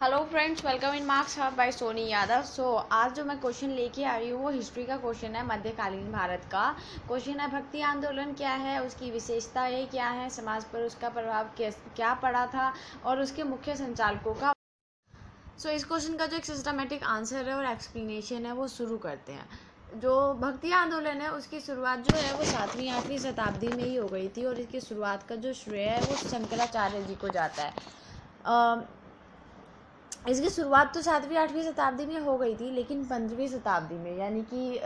Hello friends, welcome in Marks Hub by Soni Yadav. आज जो मैं क्वेश्चन लेके आ रही हूँ वो हिस्ट्री का क्वेश्चन है, मध्यकालीन भारत का क्वेश्चन है। भक्ति आंदोलन क्या है, उसकी विशेषताएं क्या है, समाज पर उसका प्रभाव क्या पड़ा था और उसके मुख्य संचालकों का। इस क्वेश्चन का जो एक सिस्टमेटिक आंसर है और एक्सप्लेनेशन है वो शुरू करते हैं। जो भक्ति आंदोलन है उसकी शुरुआत जो है वो 7वीं 8वीं शताब्दी में ही हो गई थी और इसकी शुरुआत का जो श्रेय है वो शंकराचार्य जी को जाता है। इसकी शुरुआत तो 7वीं 8वीं शताब्दी में हो गई थी, लेकिन 15वीं शताब्दी में यानी कि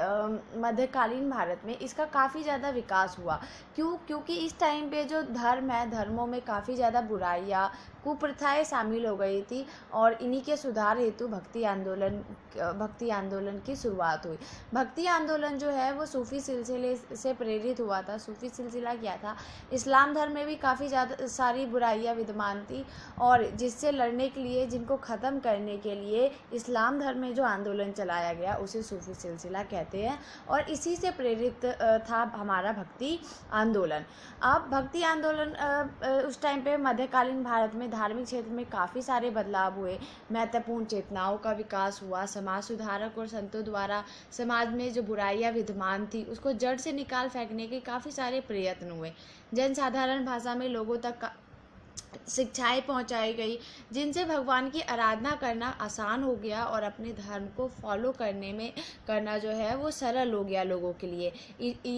मध्यकालीन भारत में इसका काफ़ी ज़्यादा विकास हुआ। क्योंकि इस टाइम पे जो धर्म है, धर्मों में काफ़ी ज़्यादा बुराइयाँ, कुप्रथाएं शामिल हो गई थी और इन्हीं के सुधार हेतु भक्ति आंदोलन की शुरुआत हुई। भक्ति आंदोलन जो है वो सूफी सिलसिले से प्रेरित हुआ था। सूफी सिलसिला क्या था? इस्लाम धर्म में भी काफ़ी ज़्यादा सारी बुराइयाँ विद्यमान थी और जिससे लड़ने के लिए, जिनको ख़त्म करने के लिए इस्लाम धर्म में जो आंदोलन चलाया गया उसे सूफी सिलसिला कहते हैं और इसी से प्रेरित था हमारा भक्ति आंदोलन। अब भक्ति आंदोलन उस टाइम पे मध्यकालीन भारत में धार्मिक क्षेत्र में काफ़ी सारे बदलाव हुए, महत्वपूर्ण चेतनाओं का विकास हुआ। समाज सुधारक और संतों द्वारा समाज में जो बुराइयां विद्यमान थी उसको जड़ से निकाल फेंकने के काफ़ी सारे प्रयत्न हुए। जनसाधारण भाषा में लोगों तक शिक्षाएं पहुंचाई गई, जिनसे भगवान की आराधना करना आसान हो गया और अपने धर्म को फॉलो करना जो है वो सरल हो गया लोगों के लिए।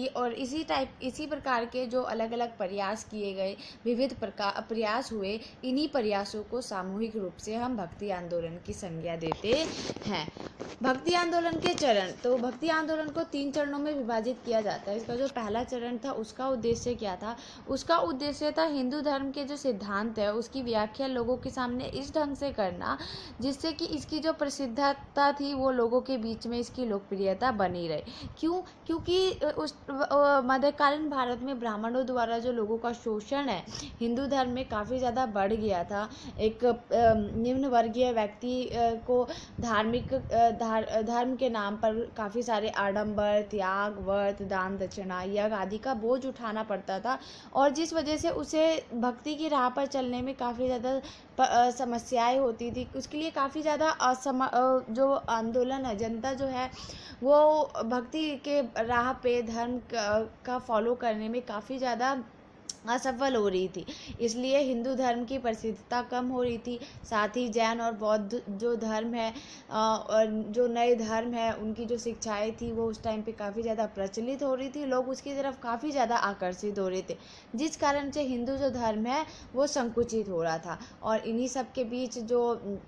और इसी प्रकार के जो अलग अलग प्रयास किए गए, विविध प्रकार प्रयास हुए, इन्हीं प्रयासों को सामूहिक रूप से हम भक्ति आंदोलन की संज्ञा देते हैं। भक्ति आंदोलन के चरण, तो भक्ति आंदोलन को 3 चरणों में विभाजित किया जाता है। इसका जो पहला चरण था उसका उद्देश्य क्या था? उसका उद्देश्य था हिंदू धर्म के जो सिद्धांत है उसकी व्याख्या लोगों के सामने इस ढंग से करना जिससे कि इसकी जो प्रसिद्धता थी वो लोगों के बीच में इसकी लोकप्रियता बनी रहे। क्योंकि उस मध्यकालीन भारत में ब्राह्मणों द्वारा जो लोगों का शोषण है हिंदू धर्म में काफ़ी ज़्यादा बढ़ गया था। एक निम्न वर्गीय व्यक्ति को धर्म के नाम पर काफ़ी सारे आडंबर, त्याग, व्रत, दान दक्षिणा, यज्ञ आदि का बोझ उठाना पड़ता था और जिस वजह से उसे भक्ति की राह पर चलने में काफ़ी ज़्यादा समस्याएं होती थी। उसके लिए काफ़ी ज़्यादा जो आंदोलन है, जनता जो है वो भक्ति के राह पे धर्म का फॉलो करने में काफ़ी ज़्यादा असफल हो रही थी। इसलिए हिंदू धर्म की प्रसिद्धता कम हो रही थी। साथ ही जैन और बौद्ध जो धर्म है और जो नए धर्म है उनकी जो शिक्षाएं थी वो उस टाइम पे काफ़ी ज़्यादा प्रचलित हो रही थी। लोग उसकी तरफ काफ़ी ज़्यादा आकर्षित हो रहे थे, जिस कारण से हिंदू जो धर्म है वो संकुचित हो रहा था। और इन्हीं सब के बीच जो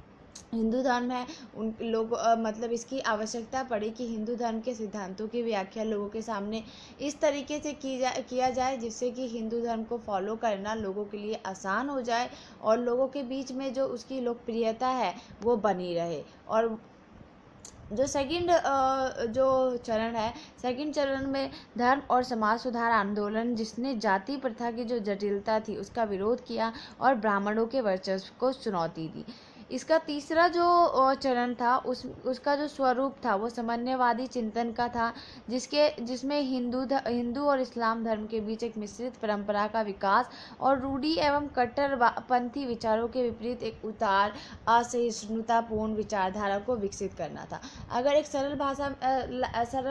हिंदू धर्म है उन लोग मतलब इसकी आवश्यकता पड़ी कि हिंदू धर्म के सिद्धांतों की व्याख्या लोगों के सामने इस तरीके से किया जाए जिससे कि हिंदू धर्म को फॉलो करना लोगों के लिए आसान हो जाए और लोगों के बीच में जो उसकी लोकप्रियता है वो बनी रहे। और जो जो चरण है, सेकंड चरण में धर्म और समाज सुधार आंदोलन, जिसने जाति प्रथा की जो जटिलता थी उसका विरोध किया और ब्राह्मणों के वर्चस्व को चुनौती दी। इसका तीसरा जो चरण था उसका जो स्वरूप था वो साम्यवादी चिंतन का था, जिसमें हिंदू और इस्लाम धर्म के बीच एक मिश्रित परंपरा का विकास और रूढ़ि एवं कट्टरपंथी विचारों के विपरीत एक उदार असहिष्णुतापूर्ण विचारधारा को विकसित करना था। अगर एक सरल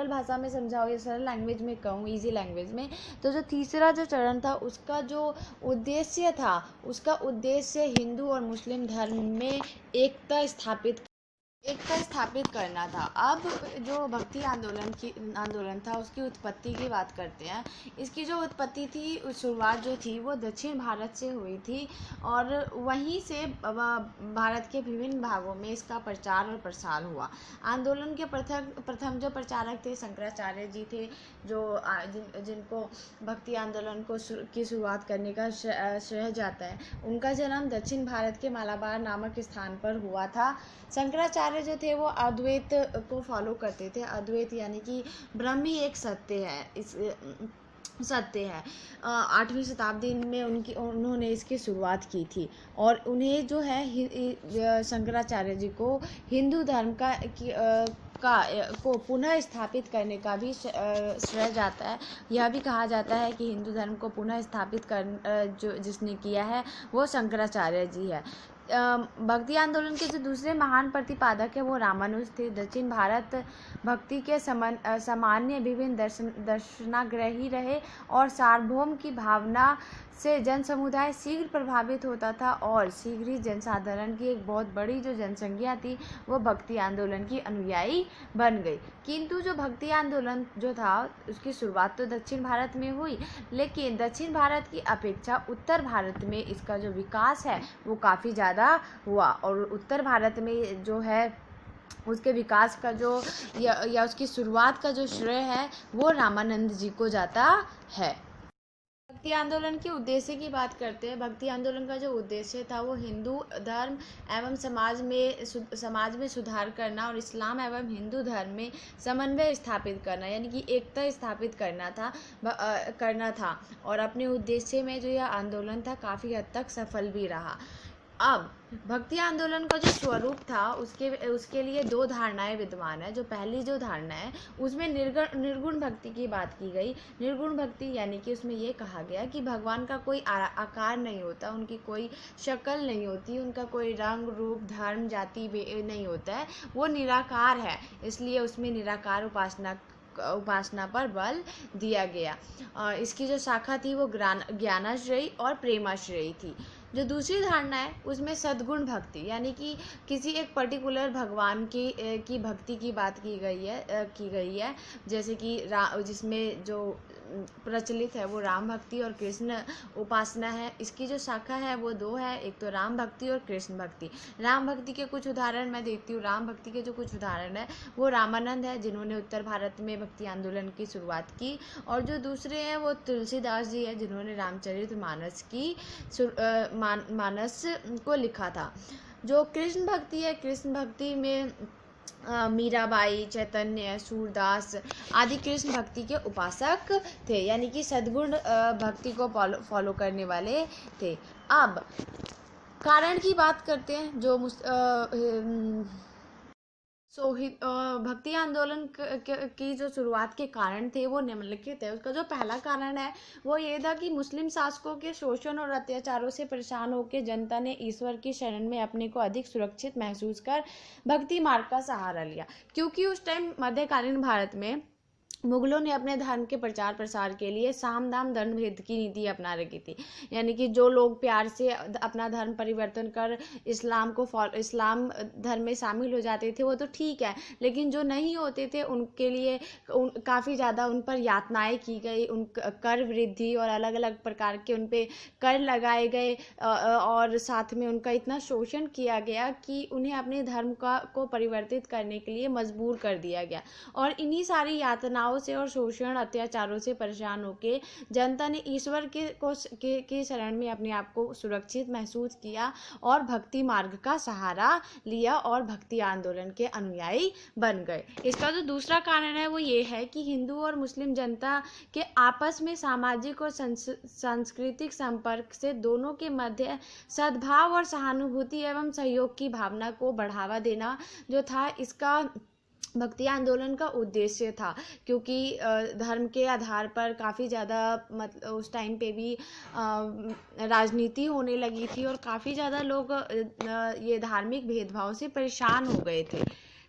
भाषा में समझाओ या सरल लैंग्वेज में कहूँ, इजी लैंग्वेज में, तो जो तीसरा जो चरण था उसका जो उद्देश्य था उसका उद्देश्य हिंदू और मुस्लिम धर्म में एकता स्थापित करना था। अब जो भक्ति आंदोलन था उसकी उत्पत्ति की बात करते हैं। इसकी जो उत्पत्ति थी, शुरुआत जो थी वो दक्षिण भारत से हुई थी और वहीं से भारत के विभिन्न भागों में इसका प्रचार और प्रसार हुआ। आंदोलन के प्रथम जो प्रचारक थे शंकराचार्य जी थे, जिनको भक्ति आंदोलन की शुरुआत करने का श्रेय जाता है। उनका जन्म दक्षिण भारत के मालाबार नामक स्थान पर हुआ था। शंकराचार्य जो थे वो अद्वैत को फॉलो करते थे। अद्वैत यानी कि ब्रह्म ही एक सत्य है। 8वीं शताब्दी में उन्होंने इसकी शुरुआत की थी और उन्हें जो है शंकराचार्य जी को हिंदू धर्म को पुनः स्थापित करने का भी श्रेय जाता है। यह भी कहा जाता है कि हिंदू धर्म को पुनः स्थापित जिसने किया है वो शंकराचार्य जी है। भक्ति आंदोलन के जो दूसरे महान प्रतिपादक है वो रामानुज थे। दक्षिण भारत भक्ति के सामान्य विभिन्न दर्शनाग्रही रहे और सार्वभौम की भावना से जन समुदाय शीघ्र प्रभावित होता था और शीघ्र ही जनसाधारण की एक बहुत बड़ी जो जनसंख्या थी वो भक्ति आंदोलन की अनुयायी बन गई। किंतु जो भक्ति आंदोलन जो था उसकी शुरुआत तो दक्षिण भारत में हुई, लेकिन दक्षिण भारत की अपेक्षा उत्तर भारत में इसका जो विकास है वो काफ़ी ज़्यादा हुआ और उत्तर भारत में जो है उसके विकास का जो या उसकी शुरुआत का जो श्रेय है वो रामानंद जी को जाता है। भक्ति आंदोलन के उद्देश्य की बात करते हैं। भक्ति आंदोलन का जो उद्देश्य था वो हिंदू धर्म एवं समाज में सुधार करना और इस्लाम एवं हिंदू धर्म में समन्वय स्थापित करना यानी कि एकता स्थापित करना था और अपने उद्देश्य में जो यह आंदोलन था काफ़ी हद तक सफल भी रहा। अब भक्ति आंदोलन का जो स्वरूप था उसके लिए दो धारणाएं विद्यमान है। जो पहली जो धारणा है उसमें निर्गुण भक्ति की बात की गई। निर्गुण भक्ति यानी कि उसमें ये कहा गया कि भगवान का कोई आकार नहीं होता, उनकी कोई शक्ल नहीं होती, उनका कोई रंग रूप धर्म जाति नहीं होता है, वो निराकार है, इसलिए उसमें निराकार उपासना पर बल दिया गया। इसकी जो शाखा थी वो ज्ञानाश्रयी और प्रेमाश्रयी थी। जो दूसरी धारणा है उसमें सद्गुण भक्ति यानी कि किसी एक पर्टिकुलर भगवान की भक्ति की बात की गई है जैसे कि जिसमें जो प्रचलित है वो राम भक्ति और कृष्ण उपासना है। इसकी जो शाखा है वो दो है, एक तो राम भक्ति और कृष्ण भक्ति। राम भक्ति के कुछ उदाहरण मैं देती हूँ। राम भक्ति के जो कुछ उदाहरण है वो रामानंद है जिन्होंने उत्तर भारत में भक्ति आंदोलन की शुरुआत की, और जो दूसरे हैं वो तुलसीदास जी है जिन्होंने मानस को लिखा था। जो कृष्ण भक्ति है, कृष्ण भक्ति में मीराबाई, चैतन्य, सूरदास आदि कृष्ण भक्ति के उपासक थे यानी कि सद्गुण भक्ति को फॉलो करने वाले थे। अब कारण की बात करते हैं। जो भक्ति आंदोलन की जो शुरुआत के कारण थे वो निम्नलिखित है। उसका जो पहला कारण है वो ये था कि मुस्लिम शासकों के शोषण और अत्याचारों से परेशान होकर जनता ने ईश्वर की शरण में अपने को अधिक सुरक्षित महसूस कर भक्ति मार्ग का सहारा लिया। क्योंकि उस टाइम मध्यकालीन भारत में मुगलों ने अपने धर्म के प्रचार प्रसार के लिए साम दाम दंड भेद की नीति अपना रखी थी, यानी कि जो लोग प्यार से अपना धर्म परिवर्तन कर इस्लाम धर्म में शामिल हो जाते थे वो तो ठीक है, लेकिन जो नहीं होते थे उनके लिए काफ़ी ज़्यादा उन पर यातनाएं की गई, उन कर वृद्धि और अलग अलग प्रकार के उन पे कर लगाए गए और साथ में उनका इतना शोषण किया गया कि उन्हें अपने धर्म को परिवर्तित करने के लिए मजबूर कर दिया गया। और इन्हीं सारी यातनाओं से और शोषण अत्याचारों से परेशान होकर जनता ने ईश्वर के शरण में अपने आप को सुरक्षित महसूस किया और भक्ति मार्ग का सहारा लिया और भक्ति आंदोलन के अनुयायी बन गए। इसका जो दूसरा कारण है वो ये है कि हिंदू और मुस्लिम जनता के आपस में सामाजिक और सांस्कृतिक संपर्क से दोनों के मध्य सद्भाव और सहानुभूति एवं सहयोग की भावना को बढ़ावा देना जो था इसका भक्ति आंदोलन का उद्देश्य था। क्योंकि धर्म के आधार पर काफ़ी ज़्यादा उस टाइम पे भी राजनीति होने लगी थी और काफ़ी ज़्यादा लोग ये धार्मिक भेदभाव से परेशान हो गए थे।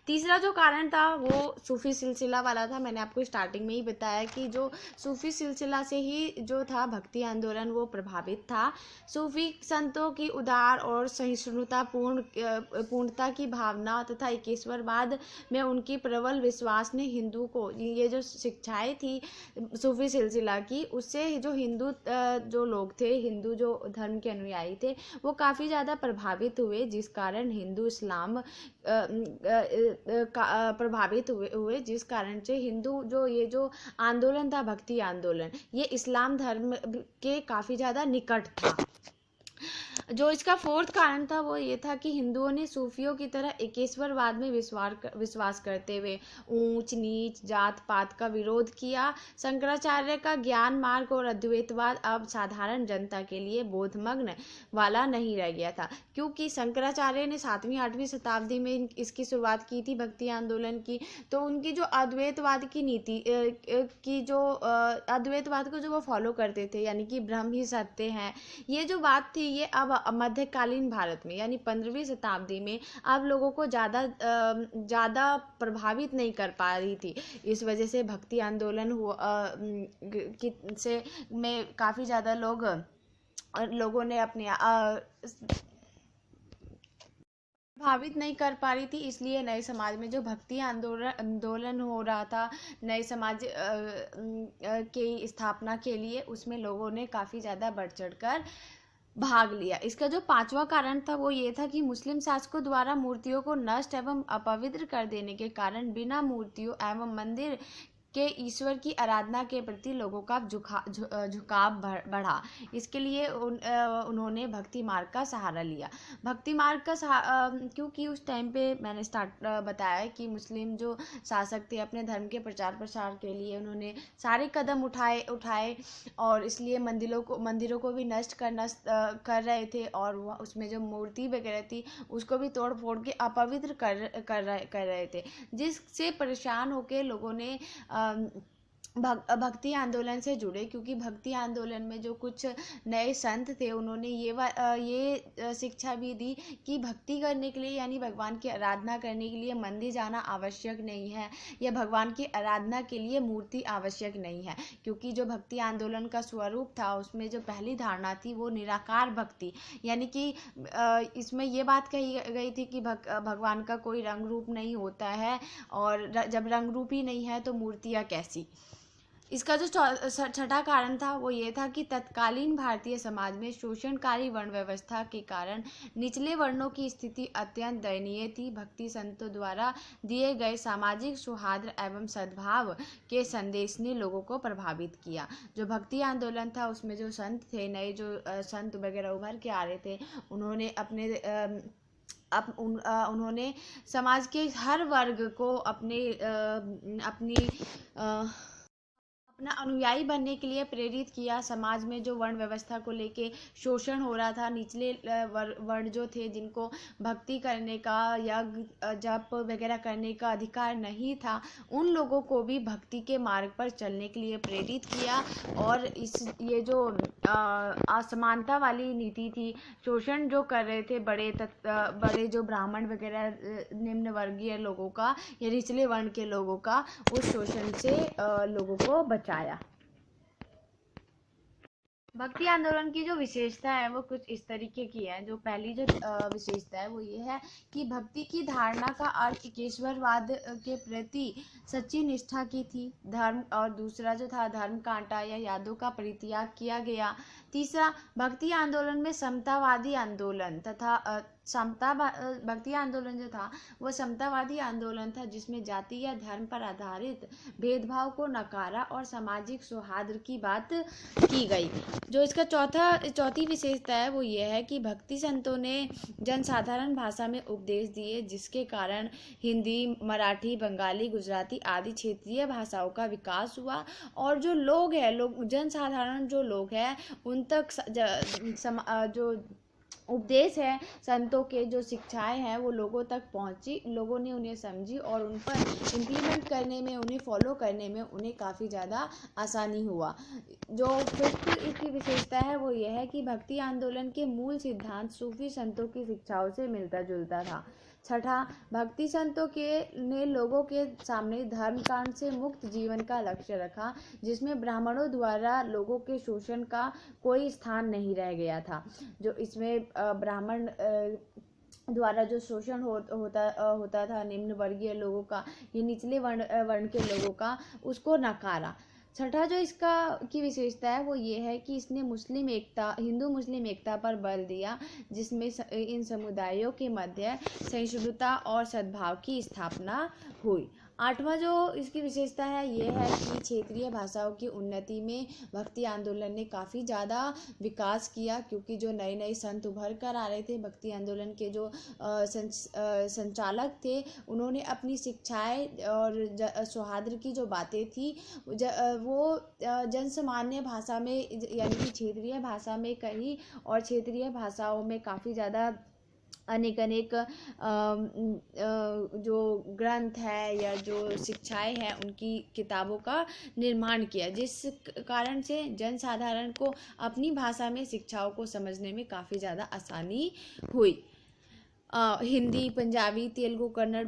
तीसरा जो कारण था वो सूफी सिलसिला वाला था। मैंने आपको स्टार्टिंग में ही बताया कि जो सूफी सिलसिला से ही जो था भक्ति आंदोलन वो प्रभावित था। सूफी संतों की उदार और सहिष्णुता पूर्णता की भावना तथा ईश्वरवाद में उनकी प्रबल विश्वास ने हिंदू को ये जो शिक्षाएं थी सूफी सिलसिला की, उससे जो हिंदू जो लोग थे, हिंदू जो धर्म के अनुयायी थे वो काफ़ी ज़्यादा प्रभावित हुए, जिस कारण हिंदू इस्लाम प्रभावित हुए जिस कारण से हिंदू ये जो आंदोलन था भक्ति आंदोलन ये इस्लाम धर्म के काफ़ी ज़्यादा निकट था। जो इसका फोर्थ कारण था वो ये था कि हिंदुओं ने सूफियों की तरह एकेश्वरवाद में विश्वास करते हुए ऊंच नीच जात पात का विरोध किया। शंकराचार्य का ज्ञान मार्ग और अद्वैतवाद अब साधारण जनता के लिए बोधमग्न वाला नहीं रह गया था, क्योंकि शंकराचार्य ने 7वीं-8वीं शताब्दी में इसकी शुरुआत की थी भक्ति आंदोलन की। तो उनकी जो अद्वैतवाद की नीति की जो अद्वैतवाद को जो वो फॉलो करते थे, यानी कि ब्रह्म ही सत्य है, ये जो बात थी ये अब मध्यकालीन भारत में यानी 15वीं शताब्दी में अब लोगों को ज़्यादा प्रभावित नहीं कर पा रही थी। इस वजह से भक्ति आंदोलन हुआ से में काफ़ी ज़्यादा लोगों ने अपने प्रभावित नहीं कर पा रही थी, इसलिए नए समाज में जो भक्ति आंदोलन हो रहा था नए समाज की स्थापना के लिए, उसमें लोगों ने काफ़ी ज़्यादा बढ़ चढ़ कर भाग लिया। इसका जो पांचवा कारण था वो ये था कि मुस्लिम शासकों द्वारा मूर्तियों को नष्ट एवं अपवित्र कर देने के कारण बिना मूर्तियों एवं मंदिर के ईश्वर की आराधना के प्रति लोगों का झुकाव बढ़ा। इसके लिए उन्होंने भक्ति मार्ग का सहारा लिया। भक्ति मार्ग का क्योंकि उस टाइम पे मैंने बताया कि मुस्लिम जो शासक थे अपने धर्म के प्रचार प्रसार के लिए उन्होंने सारे कदम उठाए और इसलिए मंदिरों को भी नष्ट कर रहे थे और उसमें जो मूर्ति वगैरह थी उसको भी तोड़ फोड़ के अपवित्र कर रहे थे, जिससे परेशान होकर लोगों ने भक्ति आंदोलन से जुड़े। क्योंकि भक्ति आंदोलन में जो कुछ नए संत थे उन्होंने ये शिक्षा भी दी कि भक्ति करने के लिए यानी भगवान की आराधना करने के लिए मंदिर जाना आवश्यक नहीं है या भगवान की आराधना के लिए मूर्ति आवश्यक नहीं है। क्योंकि जो भक्ति आंदोलन का स्वरूप था उसमें जो पहली धारणा थी वो निराकार भक्ति, यानी कि इसमें ये बात कही गई थी कि भगवान का कोई रंग रूप नहीं होता है और जब रंग रूप ही नहीं है तो मूर्तियाँ कैसी। इसका जो छठा कारण था वो ये था कि तत्कालीन भारतीय समाज में शोषणकारी वर्ण व्यवस्था के कारण निचले वर्णों की स्थिति अत्यंत दयनीय थी। भक्ति संतों द्वारा दिए गए सामाजिक सौहार्द एवं सद्भाव के संदेश ने लोगों को प्रभावित किया। जो भक्ति आंदोलन था उसमें जो संत थे, नए जो संत वगैरह उभर के आ रहे थे, उन्होंने समाज के हर वर्ग को अपना अनुयायी बनने के लिए प्रेरित किया। समाज में जो वर्ण व्यवस्था को लेके शोषण हो रहा था, निचले वर्ण जो थे जिनको भक्ति करने का या जप वगैरह करने का अधिकार नहीं था, उन लोगों को भी भक्ति के मार्ग पर चलने के लिए प्रेरित किया। और ये जो असमानता वाली नीति थी, शोषण जो कर रहे थे बड़े जो ब्राह्मण वगैरह निम्न वर्गीय लोगों का या निचले वर्ण के लोगों का, उस शोषण से लोगों को बचाया। भक्ति आंदोलन की जो विशेषता है वो कुछ इस तरीके की है। जो पहली जो विशेषता है वो ये है कि भक्ति की धारणा का अर्थ ईश्वरवाद के प्रति सच्ची निष्ठा की थी। धर्म और दूसरा जो था धर्म कांटा या यादों का परित्याग किया गया। तीसरा, भक्ति आंदोलन में समतावादी आंदोलन तथा भक्ति आंदोलन जो था वो समतावादी आंदोलन था, जिसमें जाति या धर्म पर आधारित भेदभाव को नकारा और सामाजिक सौहार्द की बात की गई। जो इसका चौथी विशेषता है वो ये है कि भक्ति संतों ने जनसाधारण भाषा में उपदेश दिए, जिसके कारण हिंदी, मराठी, बंगाली, गुजराती आदि क्षेत्रीय भाषाओं का विकास हुआ। और जो जनसाधारण जो लोग हैं उन तक जो उपदेश है संतों के, जो शिक्षाएं हैं वो लोगों तक पहुंची, लोगों ने उन्हें समझी और उन पर इम्प्लीमेंट करने में, उन्हें फॉलो करने में उन्हें काफ़ी ज़्यादा आसानी हुआ। जो फिफ्थ इसकी विशेषता है वो ये है कि भक्ति आंदोलन के मूल सिद्धांत सूफी संतों की शिक्षाओं से मिलता जुलता था। छठा, भक्ति संतों ने लोगों के सामने धर्मकांड से मुक्त जीवन का लक्ष्य रखा, जिसमें ब्राह्मणों द्वारा लोगों के शोषण का कोई स्थान नहीं रह गया था। जो इसमें ब्राह्मण द्वारा जो शोषण होता था निम्न वर्गीय लोगों का, ये निचले वर्ण के लोगों का, उसको नकारा। छठा जो इसका की विशेषता है वो ये है कि इसने हिंदू मुस्लिम एकता पर बल दिया, जिसमें इन समुदायों के मध्य सहिष्णुता और सद्भाव की स्थापना हुई। आठवां जो इसकी विशेषता है ये है कि क्षेत्रीय भाषाओं की उन्नति में भक्ति आंदोलन ने काफ़ी ज़्यादा विकास किया, क्योंकि जो नए नए संत उभर कर आ रहे थे, भक्ति आंदोलन के जो संचालक थे, उन्होंने अपनी शिक्षाएं और सौहार्द की जो बातें थी वो जनसामान्य भाषा में यानी कि क्षेत्रीय भाषा में कही और क्षेत्रीय भाषाओं में काफ़ी ज़्यादा अनेक अनेक जो ग्रंथ है या जो शिक्षाएं हैं उनकी किताबों का निर्माण किया, जिस कारण से जनसाधारण को अपनी भाषा में शिक्षाओं को समझने में काफ़ी ज़्यादा आसानी हुई। हिंदी, पंजाबी, तेलुगु, कन्नड़,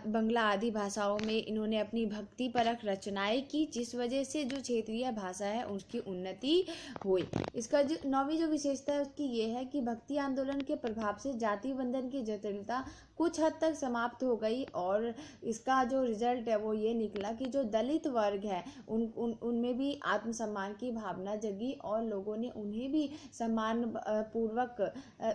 बंगला आदि भाषाओं में इन्होंने अपनी भक्ति परक रचनाएं की, जिस वजह से जो क्षेत्रीय भाषा है उसकी उन्नति हुई। इसका जो 9वीं जो विशेषता है उसकी ये है कि भक्ति आंदोलन के प्रभाव से जाति बंधन की जटिलता कुछ हद तक समाप्त हो गई, और इसका जो रिजल्ट है वो ये निकला कि जो दलित वर्ग है उनमें भी आत्मसम्मान की भावना जगी, और लोगों ने उन्हें भी सम्मान पूर्वक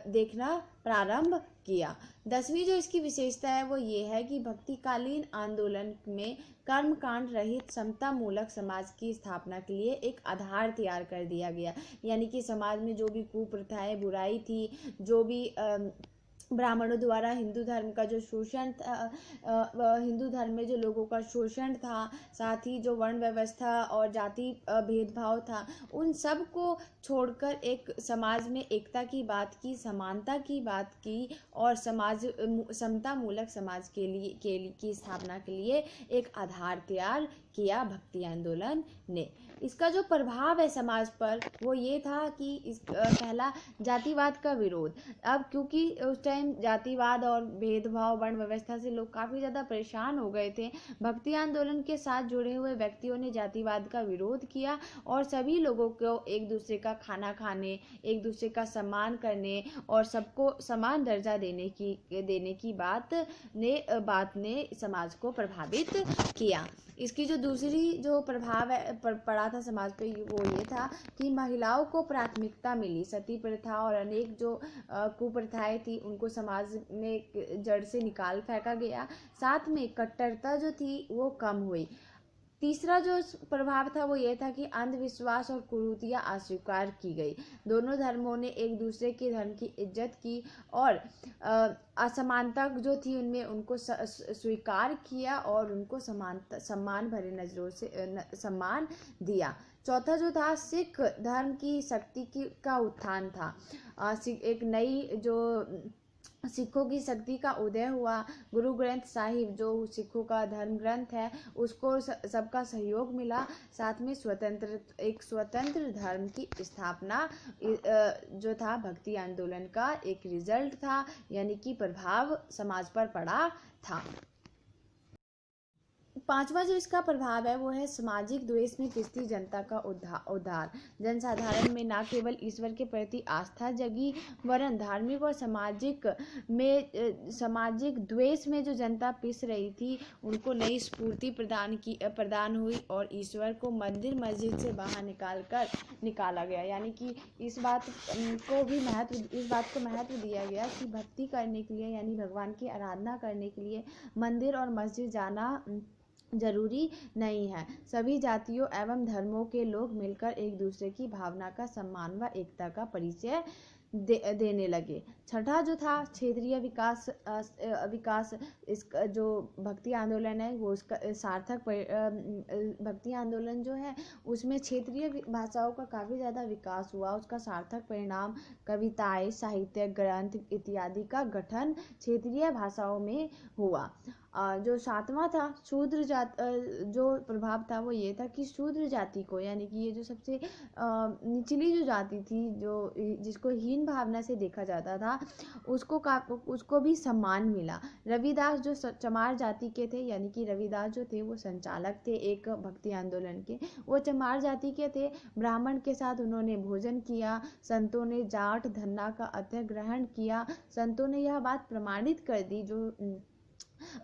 देखना प्रारंभ किया। 10वीं जो इसकी विशेषता है वो ये है कि भक्तिकालीन आंदोलन में कर्मकांड रहित समता मूलक समाज की स्थापना के लिए एक आधार तैयार कर दिया गया। यानी कि समाज में जो भी कुप्रथाएं, बुराई थी, जो भी ब्राह्मणों द्वारा हिंदू धर्म का जो शोषण था, हिंदू धर्म में जो लोगों का शोषण था, साथ ही जो वर्ण व्यवस्था और जाति भेदभाव था, उन सब को छोड़कर एक समाज में एकता की बात की, समानता की बात की, और समता मूलक समाज के लिए की स्थापना के लिए एक आधार तैयार किया भक्ति आंदोलन ने। इसका जो प्रभाव है समाज पर वो ये था कि पहला, जातिवाद का विरोध। अब क्योंकि उस टाइम जातिवाद और भेदभाव, वर्ण व्यवस्था से लोग काफ़ी ज़्यादा परेशान हो गए थे, भक्ति आंदोलन के साथ जुड़े हुए व्यक्तियों ने जातिवाद का विरोध किया और सभी लोगों को एक दूसरे का खाना खाने, एक दूसरे का सम्मान करने और सबको समान दर्जा देने की बात ने समाज को प्रभावित किया। इसकी जो दूसरी जो प्रभाव है पड़ा था समाज पे वो ये था कि महिलाओं को प्राथमिकता मिली। सती प्रथा और अनेक जो कुप्रथाएं थी उनको समाज में जड़ से निकाल फेंका गया। साथ में कट्टरता जो थी वो कम हुई। तीसरा जो प्रभाव था वो ये था कि अंधविश्वास और कुरीतियाँ अस्वीकार की गई। दोनों धर्मों ने एक दूसरे के धर्म की इज्जत की और असमानता जो थी उनमें उनको स्वीकार किया और उनको सम्मान भरे नजरों से सम्मान दिया। चौथा जो था, सिख धर्म की शक्ति का उत्थान था। एक नई जो सिखों की शक्ति का उदय हुआ। गुरु ग्रंथ साहिब जो सिखों का धर्म ग्रंथ है उसको सबका सहयोग मिला। साथ में एक स्वतंत्र धर्म की स्थापना जो था भक्ति आंदोलन का एक रिजल्ट था, यानी कि प्रभाव समाज पर पड़ा था। पांचवा जो इसका प्रभाव है वो है सामाजिक द्वेष में पिसती जनता का उद्धार। जनसाधारण में न केवल ईश्वर के प्रति आस्था जगी वरन धार्मिक और सामाजिक द्वेष में जो जनता पिस रही थी उनको नई स्फूर्ति प्रदान हुई और ईश्वर को मंदिर मस्जिद से बाहर निकाला गया। यानी कि इस बात को महत्व दिया गया कि भक्ति करने के लिए यानी भगवान की आराधना करने के लिए मंदिर और मस्जिद जाना जरूरी नहीं है। सभी जातियों एवं धर्मों के लोग मिलकर एक दूसरे की भावना का सम्मान व एकता का परिचय देने लगे। छठा जो था क्षेत्रीय विकास इसका जो भक्ति आंदोलन है वो उसका सार्थक भक्ति आंदोलन जो है उसमें क्षेत्रीय भाषाओं का काफ़ी ज़्यादा विकास हुआ। उसका सार्थक परिणाम कविताएं, साहित्य ग्रंथ इत्यादि का गठन क्षेत्रीय भाषाओं में हुआ। जो सातवां था शूद्र जो प्रभाव था वो ये था कि शूद्र जाति को यानी कि ये जो सबसे निचली जो जाति थी जिसको हीन भावना से देखा जाता था उसको भी सम्मान मिला। रविदास जो चमार जाति के थे यानी कि रविदास जो थे वो संचालक थे एक भक्ति आंदोलन के। वो चमार जाति के थे। ब्राह्मण के साथ उन्होंने भोजन किया। संतों ने जाट धन्ना का अत्यय ग्रहण किया। संतों ने यह बात प्रमाणित कर दी जो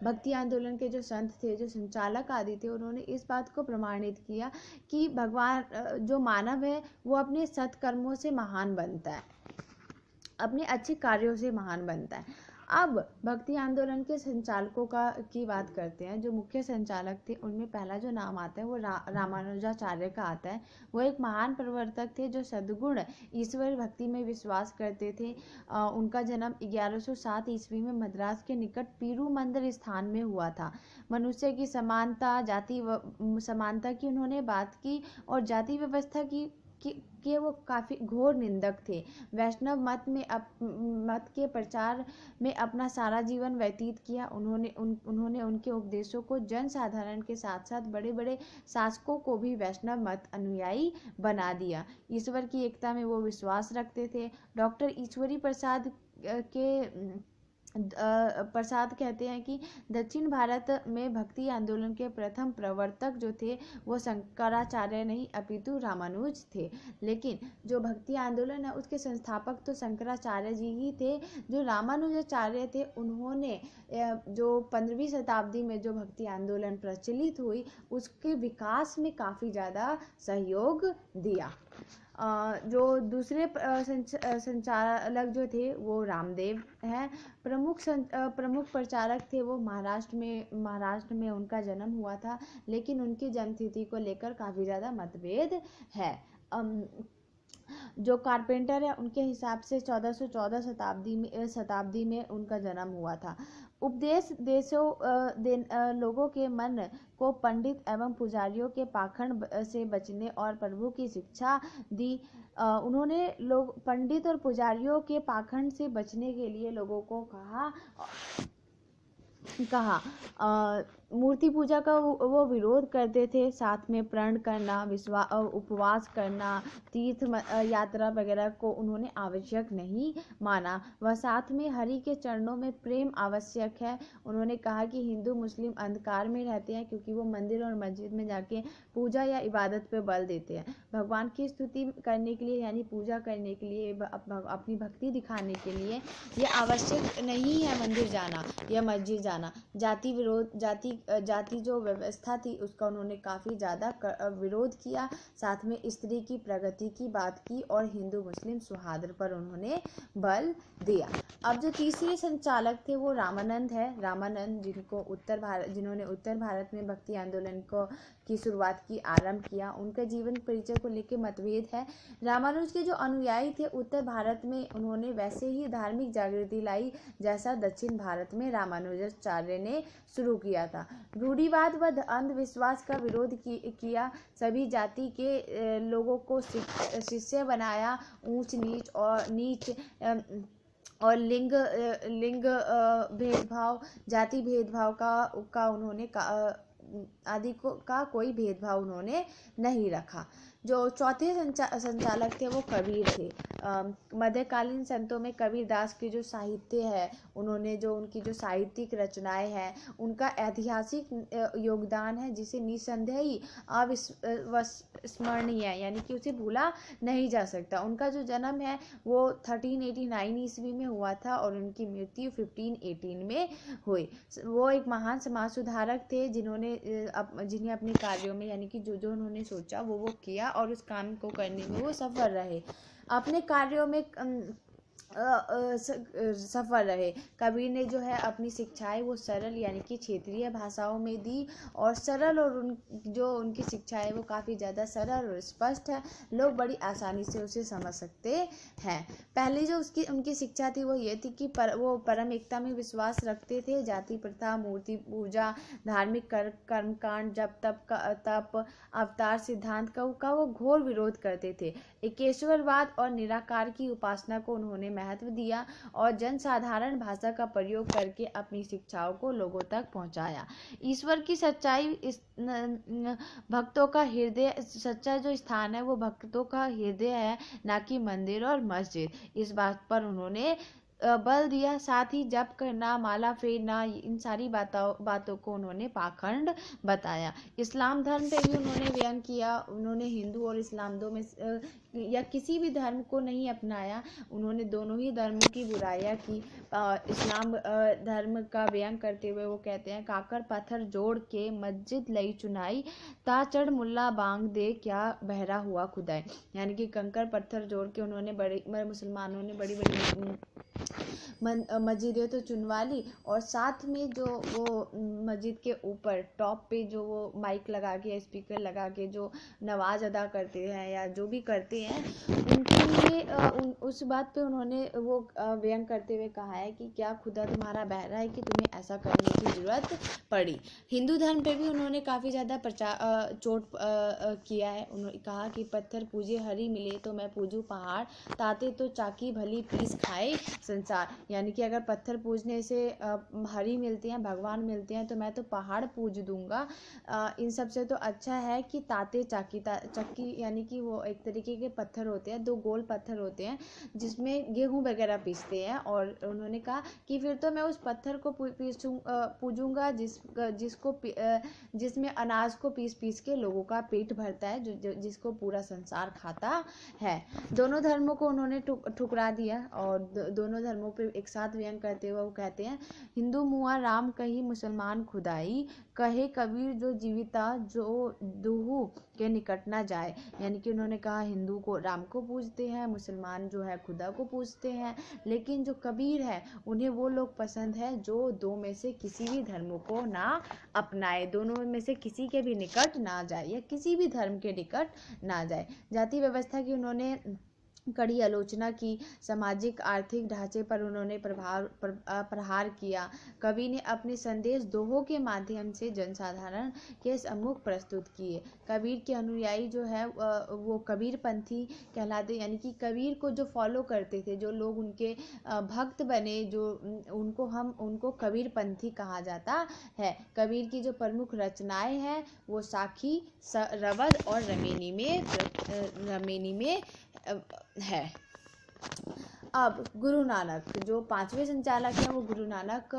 भक्ति आंदोलन के जो संत थे जो संचालक आदि थे उन्होंने इस बात को प्रमाणित किया कि भगवान जो मानव है वो अपने सत्कर्मों से महान बनता है, अपने अच्छे कार्यों से महान बनता है। अब भक्ति आंदोलन के संचालकों की बात करते हैं। जो मुख्य संचालक थे उनमें पहला जो नाम आता है वो रामानुजाचार्य का आता है। वो एक महान प्रवर्तक थे जो सद्गुण ईश्वर भक्ति में विश्वास करते थे। उनका जन्म 1107 ईस्वी में मद्रास के निकट पीरूमंदर स्थान में हुआ था। मनुष्य की समानता की उन्होंने बात की और जाति व्यवस्था की के वो काफ़ी घोर निंदक थे। वैष्णव मत के प्रचार में अपना सारा जीवन व्यतीत किया। उन्होंने उनके उपदेशों को जन साधारण के साथ साथ बड़े बड़े शासकों को भी वैष्णव मत अनुयायी बना दिया। ईश्वर की एकता में वो विश्वास रखते थे। डॉक्टर ईश्वरी प्रसाद कहते हैं कि दक्षिण भारत में भक्ति आंदोलन के प्रथम प्रवर्तक जो थे वो शंकराचार्य नहीं अपितु रामानुज थे। लेकिन जो भक्ति आंदोलन है उसके संस्थापक तो शंकराचार्य जी ही थे। जो रामानुजाचार्य थे उन्होंने जो 15वीं शताब्दी में जो भक्ति आंदोलन प्रचलित हुई उसके विकास में काफ़ी ज़्यादा सहयोग दिया। जो दूसरे संचालक जो थे वो रामदेव हैं। प्रमुख प्रचारक थे वो महाराष्ट्र में उनका जन्म हुआ था, लेकिन उनकी जन्मतिथि को लेकर काफ़ी ज़्यादा मतभेद है। जो कारपेंटर है उनके हिसाब से 1414 शताब्दी में उनका जन्म हुआ था। उपदेश लोगों के मन को पंडित एवं पुजारियों के पाखंड से बचने और प्रभु की शिक्षा दी। उन्होंने पंडित और पुजारियों के पाखंड से बचने के लिए लोगों को कहा मूर्ति पूजा का वो विरोध करते थे। साथ में प्रण करना, उपवास करना, तीर्थ यात्रा वगैरह को उन्होंने आवश्यक नहीं माना। वह साथ में हरि के चरणों में प्रेम आवश्यक है। उन्होंने कहा कि हिंदू मुस्लिम अंधकार में रहते हैं क्योंकि वो मंदिर और मस्जिद में जाके पूजा या इबादत पे बल देते हैं। भगवान की स्तुति करने के लिए यानी पूजा करने के लिए, अपनी भक्ति दिखाने के लिए ये आवश्यक नहीं है मंदिर जाना या मस्जिद जाना। जाति जो व्यवस्था थी उसका उन्होंने काफ़ी ज़्यादा विरोध किया। साथ में स्त्री की प्रगति की बात की और हिंदू मुस्लिम सौहार्द पर उन्होंने बल दिया। अब जो तीसरे संचालक थे वो रामानंद है। रामानंद जिन्होंने उत्तर भारत में भक्ति आंदोलन की शुरुआत की, आरंभ किया। उनके जीवन परिचय को लेकर मतभेद है। रामानुज के जो अनुयायी थे उत्तर भारत में उन्होंने वैसे ही धार्मिक जागृति लाई जैसा दक्षिण भारत में रामानुजाचार्य ने शुरू किया था। रूढ़िवाद व अंधविश्वास का विरोध किया। सभी जाति के लोगों को शिष्य बनाया। ऊंच नीच और लिंग भेदभाव, जाति भेदभाव का उन्होंने आदि का कोई भेदभाव उन्होंने नहीं रखा। जो चौथे संचालक थे वो कबीर थे। मध्यकालीन संतों में कबीरदास की जो साहित्य है, उनकी जो साहित्यिक रचनाएं हैं उनका ऐतिहासिक योगदान है जिसे निसंदेह ही अविस्मरणीय है, यानी कि उसे भूला नहीं जा सकता। उनका जो जन्म है वो 1389 ईस्वी में हुआ था और उनकी मृत्यु 1518 में हुई। वो एक महान समाज सुधारक थे जिन्हें अपने कार्यों में यानी कि जो उन्होंने सोचा वो किया और उस काम को करने में वो सफल रहे। अपने कार्यों में सफल रहे। कबीर ने जो है अपनी शिक्षाएं वो सरल यानी कि क्षेत्रीय भाषाओं में दी और सरल और उनकी शिक्षाएं वो काफ़ी ज़्यादा सरल और स्पष्ट है, लोग बड़ी आसानी से उसे समझ सकते हैं। पहली जो उनकी शिक्षा थी वो ये थी कि वो परम एकता में विश्वास रखते थे। जाति प्रथा, मूर्ति पूजा, धार्मिक कर्मकांड, जप तप अवतार सिद्धांत का वो घोर विरोध करते थे। एकेश्वरवाद और निराकार की उपासना को उन्होंने महत्व दिया और जनसाधारण भाषा का प्रयोग करके अपनी शिक्षाओं को लोगों तक पहुंचाया। ईश्वर की सच्चाई भक्तों का हृदय, सच्चा जो स्थान है वो भक्तों का हृदय है, ना कि मंदिर और मस्जिद। इस बात पर उन्होंने बल दिया। साथ ही जप करना, माला फेरना, इन सारी बातों को उन्होंने पाखंड बताया। इस्लाम धर्म पे भी उन्होंने व्यंग किया। उन्होंने हिंदू और इस्लाम दो में या किसी भी धर्म को नहीं अपनाया, उन्होंने दोनों ही धर्मों की बुराइयां की। इस्लाम धर्म का व्यंग करते हुए वो कहते हैं, काकर पत्थर जोड़ के मस्जिद लई चुनाई, ता चढ़ मुल्ला बांग दे क्या बहरा हुआ खुदाई। यानी कि कंकर पत्थर जोड़ के मुसलमानों ने बड़ी बड़ी मस्जिदें तो चुनवा ली और साथ में जो वो मस्जिद के ऊपर टॉप पे जो वो माइक लगा के या स्पीकर लगा के जो नमाज अदा करते हैं या जो भी करते हैं उनकी इसीलिए उस बात पे उन्होंने वो व्यंग करते हुए कहा है कि क्या खुदा तुम्हारा बहरा है कि तुम्हें ऐसा करने की ज़रूरत पड़ी। हिंदू धर्म पे भी उन्होंने काफ़ी ज़्यादा चोट किया है। उन्होंने कहा कि पत्थर पूजे हरी मिले तो मैं पूजूं पहाड़, ताते तो चाकी भली पीस खाए संसार। यानी कि अगर पत्थर पूजने से हरी मिलते हैं, भगवान मिलते हैं, तो मैं तो पहाड़ पूज दूंगा। इन सब से तो अच्छा है कि ताते चक्की यानी कि वो एक तरीके के पत्थर होते हैं, 2 गोल पत्थर होते हैं जिसमें गेहूं वगैरह पीसते हैं। और उन्होंने कहा कि फिर तो मैं उस पत्थर को पूजूंगा जिसमें अनाज को पीस पीस के लोगों का पेट भरता है, जिसको पूरा संसार खाता है। दोनों धर्मों को उन्होंने ठुकरा दिया और दोनों धर्मों पे एक साथ व्यंग करते हुए वो कहते हैं, हिंदू मुआ राम कही मुसलमान खुदाई, कहे कबीर जो जीविता जो दूहू के निकट ना जाए। यानी कि उन्होंने कहा हिंदू को राम को पूजते हैं, मुसलमान जो है खुदा को पूजते हैं, लेकिन जो कबीर है उन्हें वो लोग पसंद है जो दो में से किसी भी धर्म को ना अपनाए, दोनों में से किसी के भी निकट ना जाए या किसी भी धर्म के निकट ना जाए। जाति व्यवस्था की उन्होंने कड़ी आलोचना की। सामाजिक आर्थिक ढांचे पर उन्होंने प्रहार किया। कवि ने अपने संदेश दोहों के माध्यम से जनसाधारण के सम्मुख प्रस्तुत किए। कबीर के अनुयायी जो है वो कबीरपंथी कहलाते, यानी कि कबीर को जो फॉलो करते थे, जो लोग उनके भक्त बने, जो उनको कबीरपंथी कहा जाता है। कबीर की जो प्रमुख रचनाएं हैं वो साखी, रवद और रमेनी में है। अब गुरु नानक जो 5वें संचालक हैं, वो गुरु नानक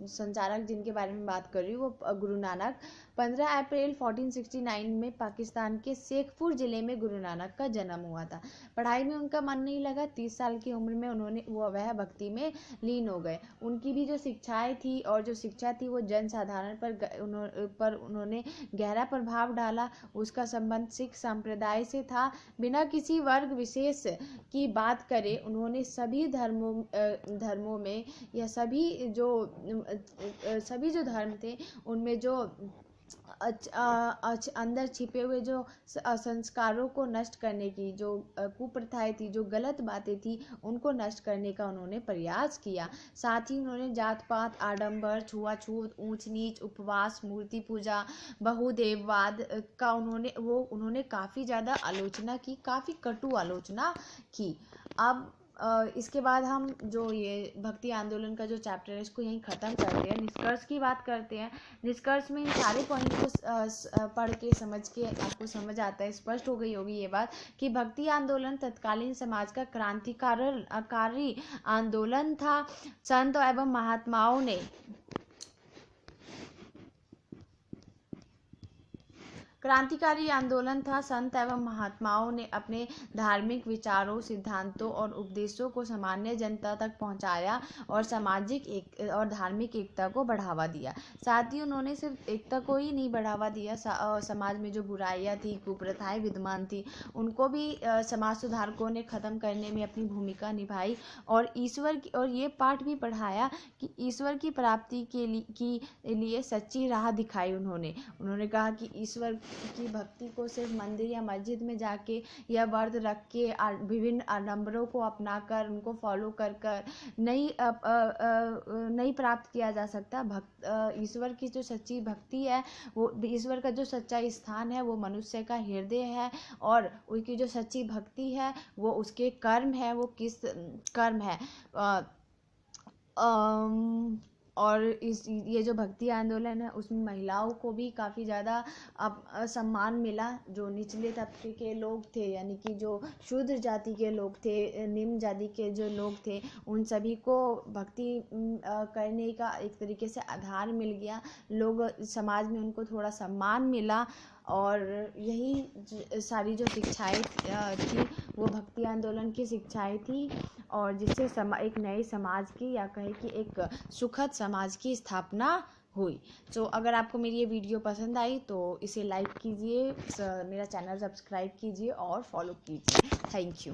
संचालक जिनके बारे में बात कर रही हूँ, वो गुरु नानक 15 अप्रैल 1469 में पाकिस्तान के शेखपुर ज़िले में गुरु नानक का जन्म हुआ था। पढ़ाई में उनका मन नहीं लगा। 30 साल की उम्र में वह भक्ति में लीन हो गए। उनकी भी जो शिक्षाएं थी और जो शिक्षा थी वो जनसाधारण पर उन्होंने गहरा प्रभाव डाला। उसका संबंध सिख संप्रदाय से था। बिना किसी वर्ग विशेष की बात करें, उन्होंने सभी धर्मों में या सभी जो धर्म थे उनमें जो अंदर छिपे हुए जो संस्कारों को नष्ट करने की, जो कुप्रथाएं थी, जो गलत बातें थी, उनको नष्ट करने का उन्होंने प्रयास किया। साथ ही उन्होंने जात पात, आडंबर, छुआछूत, ऊंच नीच, उपवास, मूर्ति पूजा, बहुदेववाद का उन्होंने काफ़ी ज़्यादा आलोचना की, काफ़ी कटु आलोचना की। अब इसके बाद हम जो ये भक्ति आंदोलन का जो चैप्टर है इसको यहीं ख़त्म करते हैं। निष्कर्ष की बात करते हैं। निष्कर्ष में इन सारे पॉइंट को पढ़ के समझ के आपको समझ आता है, स्पष्ट हो गई होगी ये बात कि भक्ति आंदोलन तत्कालीन समाज का क्रांतिकारी आंदोलन था। संत एवं महात्माओं ने क्रांतिकारी आंदोलन था। संत एवं महात्माओं ने अपने धार्मिक विचारों, सिद्धांतों और उपदेशों को सामान्य जनता तक पहुंचाया और सामाजिक और धार्मिक एकता को बढ़ावा दिया। साथ ही उन्होंने सिर्फ एकता को ही नहीं बढ़ावा दिया, समाज में जो बुराइयां थी, कुप्रथाएं विद्यमान थी, उनको भी समाज सुधारकों ने ख़त्म करने में अपनी भूमिका निभाई और ये पाठ भी पढ़ाया कि ईश्वर की प्राप्ति के लिए सच्ची राह दिखाई। उन्होंने कहा कि ईश्वर की भक्ति को सिर्फ मंदिर या मस्जिद में जाके या व्रत रख के विभिन्न आडंबरों को अपनाकर उनको फॉलो कर नहीं प्राप्त किया जा सकता। ईश्वर की जो सच्ची भक्ति है, वो ईश्वर का जो सच्चा स्थान है वो मनुष्य का हृदय है और उसकी जो सच्ची भक्ति है वो उसके कर्म है, वो किस कर्म है। और ये जो भक्ति आंदोलन है उसमें महिलाओं को भी काफ़ी ज़्यादा सम्मान मिला। जो निचले तबके के लोग थे, यानी कि जो शूद्र जाति के लोग थे, निम्न जाति के जो लोग थे, उन सभी को भक्ति करने का एक तरीके से आधार मिल गया। लोग समाज में उनको थोड़ा सम्मान मिला और यही सारी जो शिक्षाएं थी वो भक्ति आंदोलन की शिक्षाएं थी और जिससे एक नए समाज की या कहे कि एक सुखद समाज की स्थापना हुई। तो अगर आपको मेरी ये वीडियो पसंद आई तो इसे लाइक कीजिए, मेरा चैनल सब्सक्राइब कीजिए और फॉलो कीजिए। Thank you.